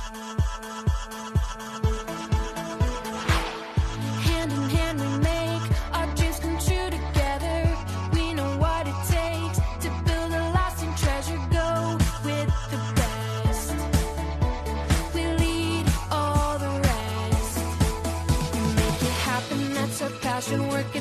Hand in hand we make our dreams come true together. We know what it takes to build a lasting treasure. Go with the best. We lead all the rest. We make it happen, that's our passion. Work